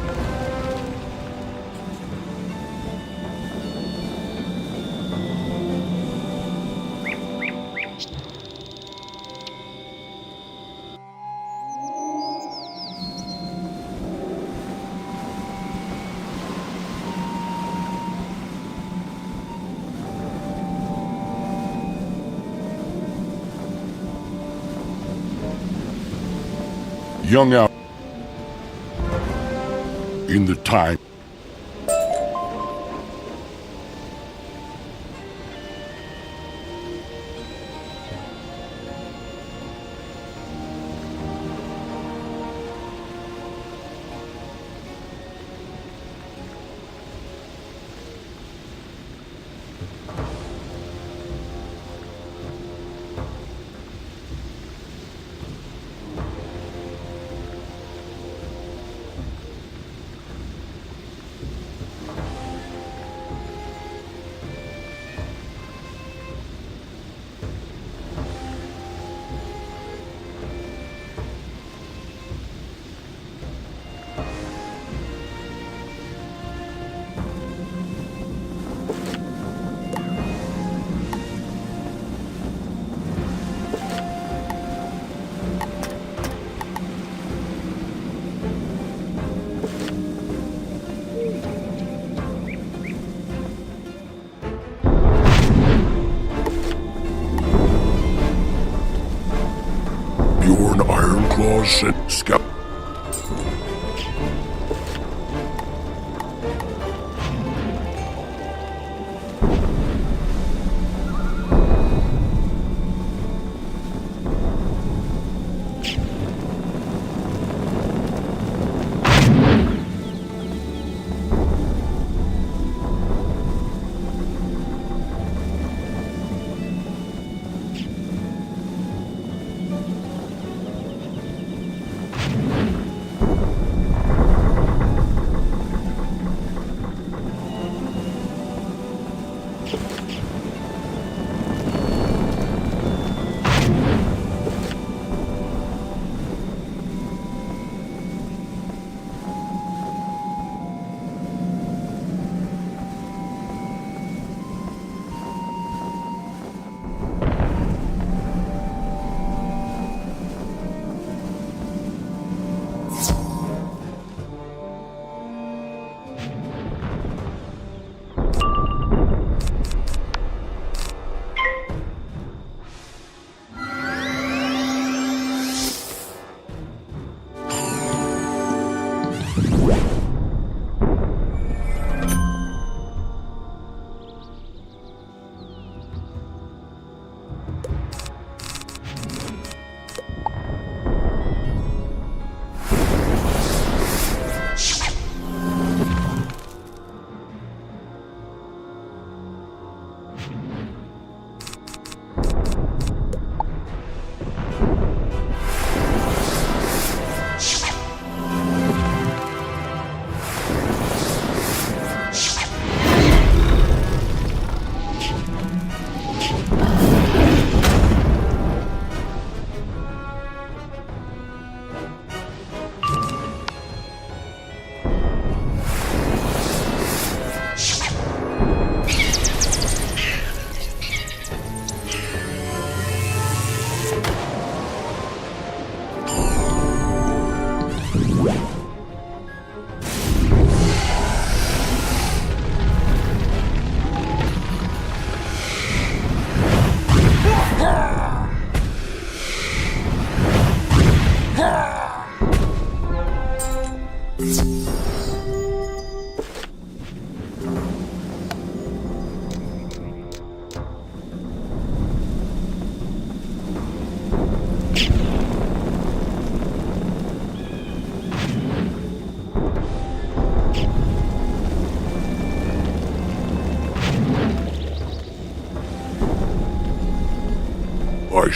Young out in the time. Bjorn Ironclaws sent scout.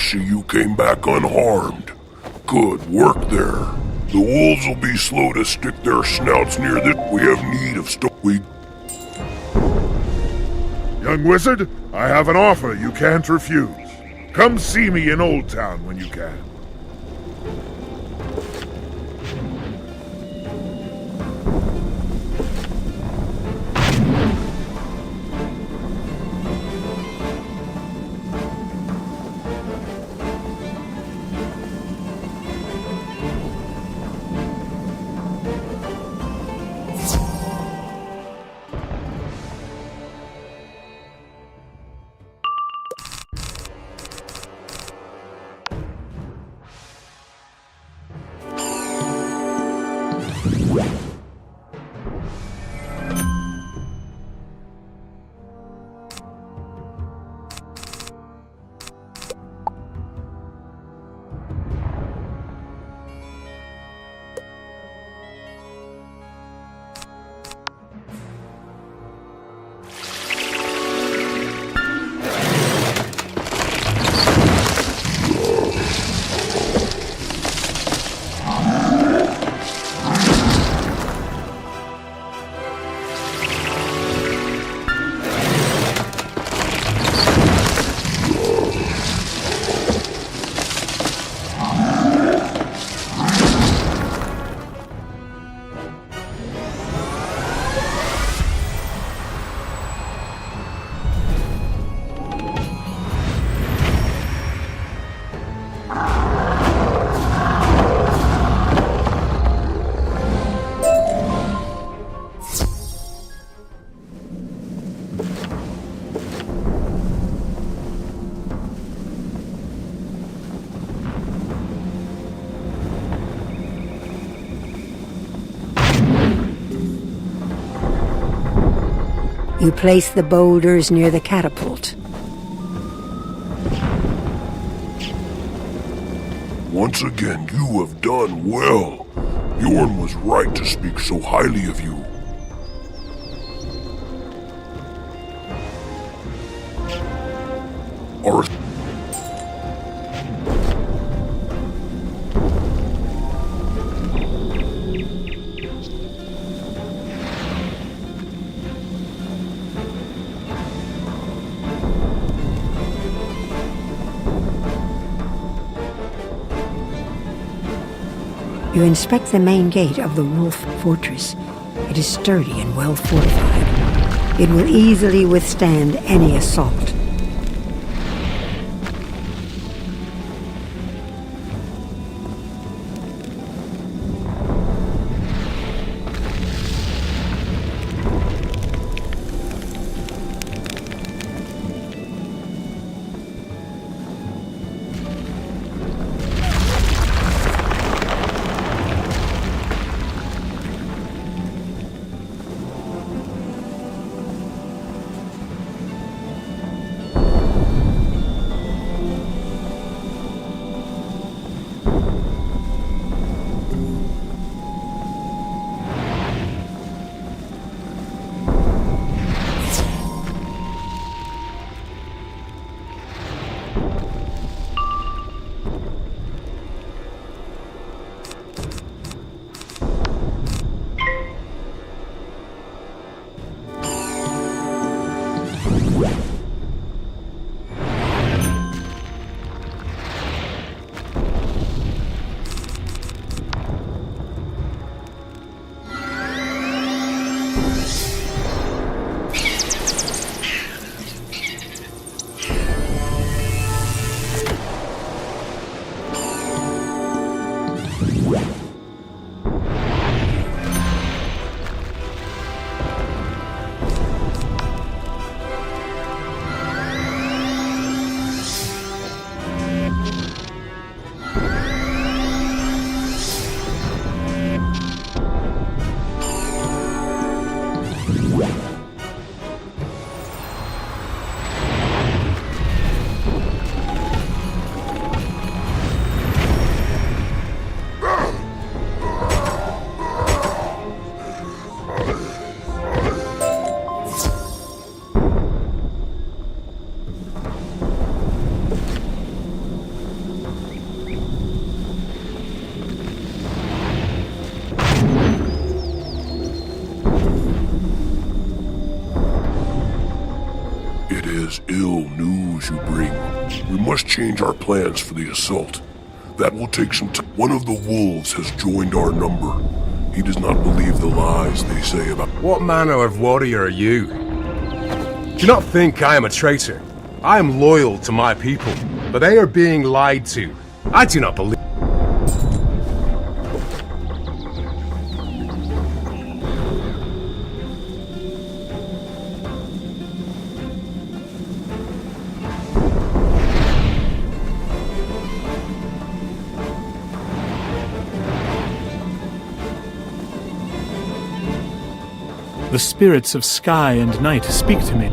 see you came back unharmed. Good work there. The wolves will be slow to stick their snouts near this. We have need of Young wizard, I have an offer you can't refuse. Come see me in Old Town when you can. You place the boulders near the catapult. Once again, you have done well. Bjorn was right to speak so highly of you. Our You inspect the main gate of the Wolf Fortress. It is sturdy and well fortified. It will easily withstand any assault. is ill news you bring. We must change our plans for the assault. That will take some time. One of the wolves has joined our number. He does not believe the lies they say about... What manner of warrior are you? Do not think I am a traitor. I am loyal to my people, but they are being lied to. I do not believe... The spirits of sky and night speak to me.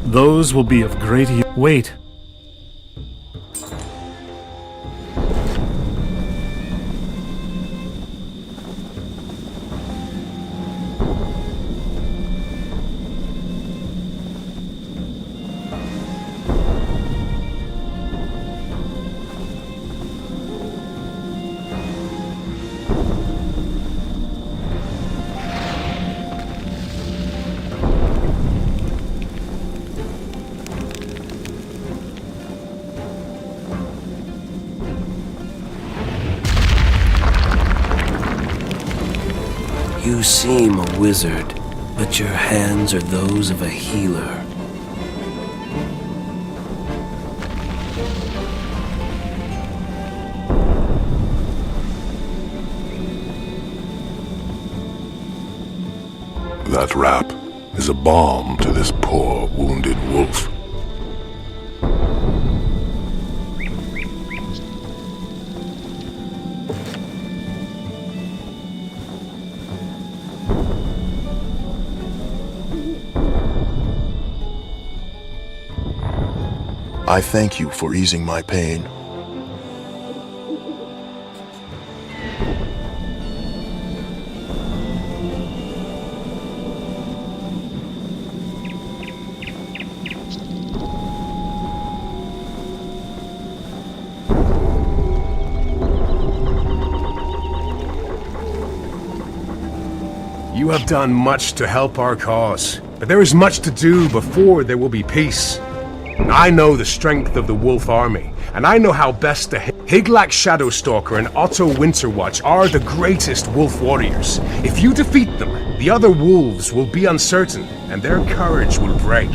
Those will be of great use. Wait. You seem a wizard, but your hands are those of a healer. That rap is a balm to this poor, wounded wolf. I thank you for easing my pain. You have done much to help our cause, but there is much to do before there will be peace. I know the strength of the Wolf Army, and I know how best to Higlak Shadowstalker and Otto Winterwatch are the greatest wolf warriors. If you defeat them, the other wolves will be uncertain, and their courage will break.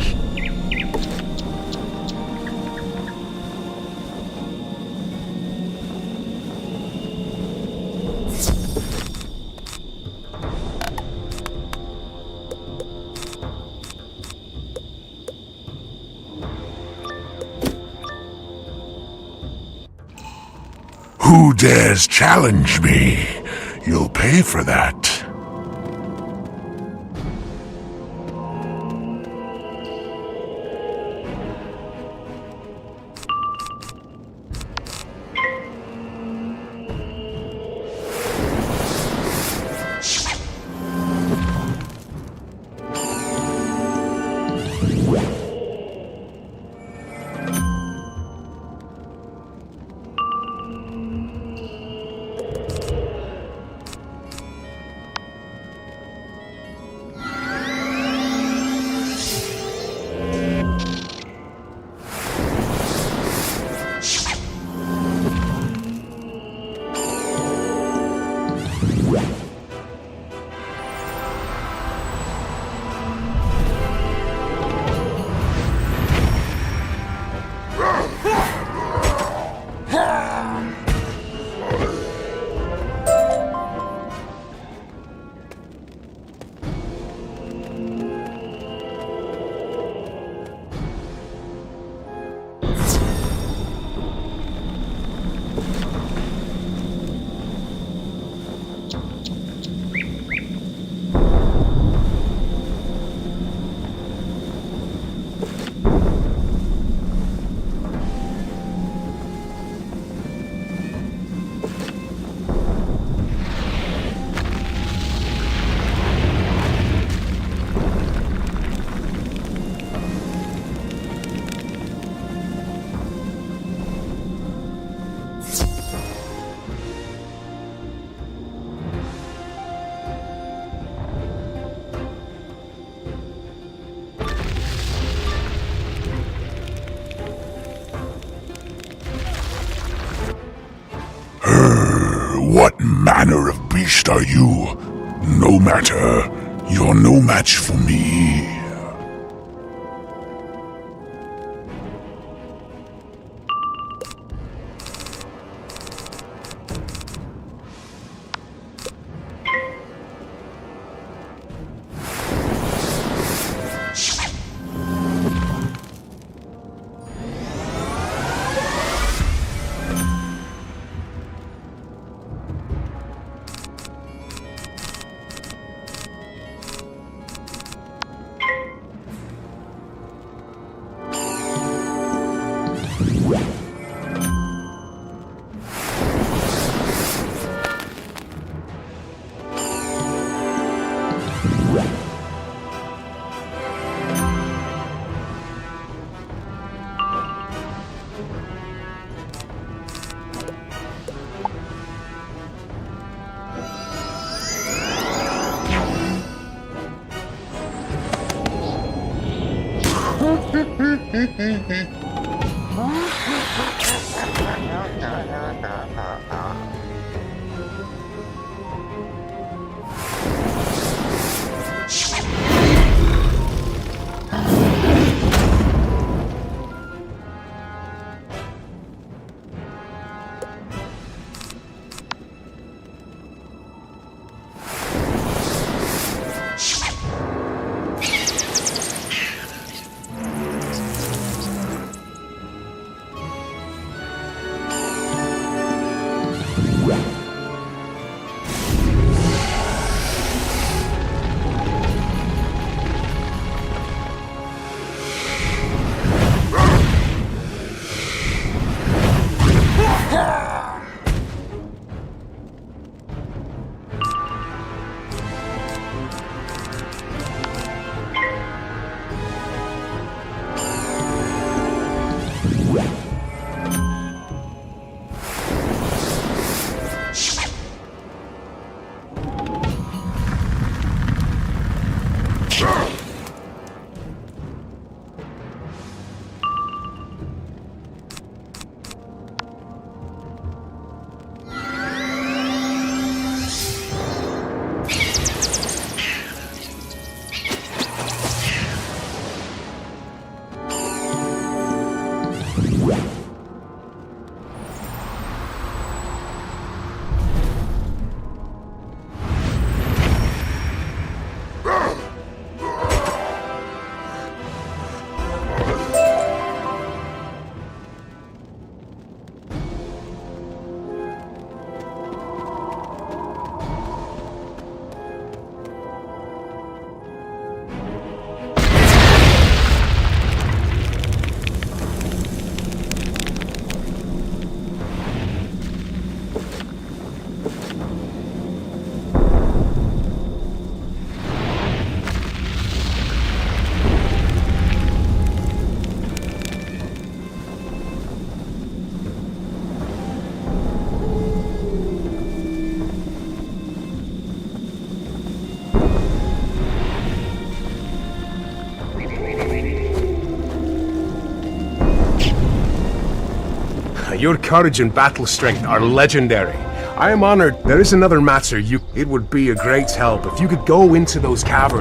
Who dares challenge me? You'll pay for that. What manner of beast are you? No matter, you're no match for me. Your courage and battle strength are legendary. I am honored. There is another matter. It would be a great help if you could go into those caverns.